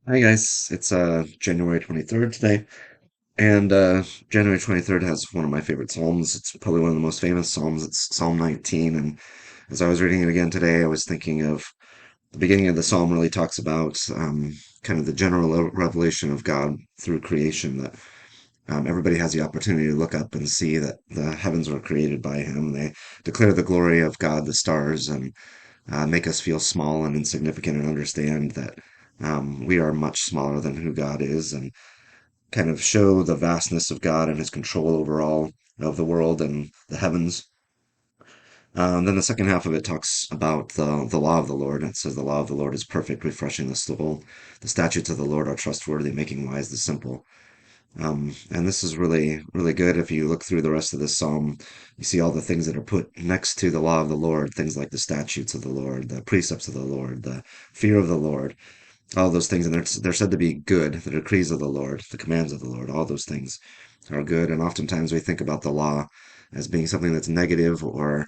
Hi guys, it's January 23rd today, and January 23rd has one of my favorite psalms. It's probably one of the most famous psalms. It's Psalm 19, and as I was reading it again today, I was thinking of the beginning of the psalm really talks about kind of the general revelation of God through creation, that everybody has the opportunity to look up and see that the heavens were created by Him. They declare the glory of God, the stars, and make us feel small and insignificant and understand that we are much smaller than who God is, and kind of show the vastness of God and his control over all of the world and the heavens. Then the second half of it talks about the law of the Lord. It says, "The law of the Lord is perfect, refreshing the soul. The statutes of the Lord are trustworthy, making wise the simple." And this is really, really good. If you look through the rest of this psalm, you see all the things that are put next to the law of the Lord, things like the statutes of the Lord, the precepts of the Lord, the fear of the Lord, all those things. And they're said to be good, the decrees of the Lord, the commands of the Lord, all those things are good. And oftentimes we think about the law as being something that's negative or,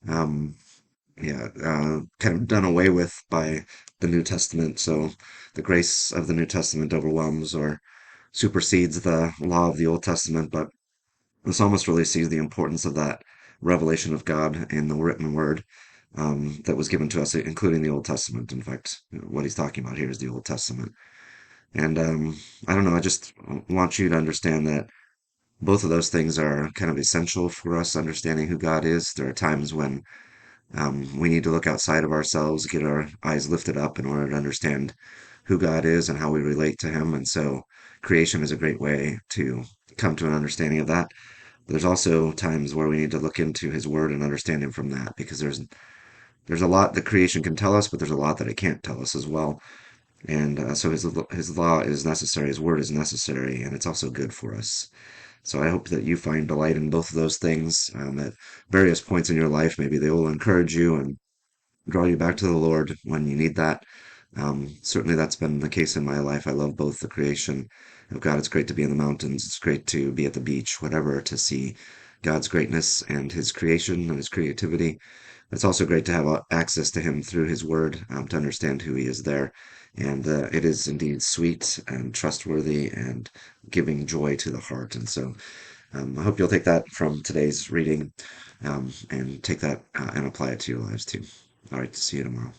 um, kind of done away with by the New Testament. So the grace of the New Testament overwhelms or supersedes the law of the Old Testament, but the psalmist really sees the importance of that revelation of God in the written word that was given to us, including the Old Testament. In fact, what he's talking about here is the Old Testament. And I don't know, I just want you to understand that both of those things are kind of essential for us understanding who God is. There are times when we need to look outside of ourselves, get our eyes lifted up in order to understand who God is and how we relate to Him. And so creation is a great way to come to an understanding of that. But there's also times where we need to look into His Word and understand Him from that, because there's a lot that creation can tell us, but there's a lot that it can't tell us as well. And so His law is necessary, His Word is necessary, and it's also good for us. So I hope that you find delight in both of those things at various points in your life. Maybe they will encourage you and draw you back to the Lord when you need that. Certainly, that's been the case in my life. I love both the creation of God. It's great to be in the mountains. It's great to be at the beach, whatever, to see God's greatness and His creation and His creativity. It's also great to have access to Him through His Word, to understand who He is there. And it is indeed sweet and trustworthy and giving joy to the heart. And so I hope you'll take that from today's reading and take that and apply it to your lives too. All right, see you tomorrow.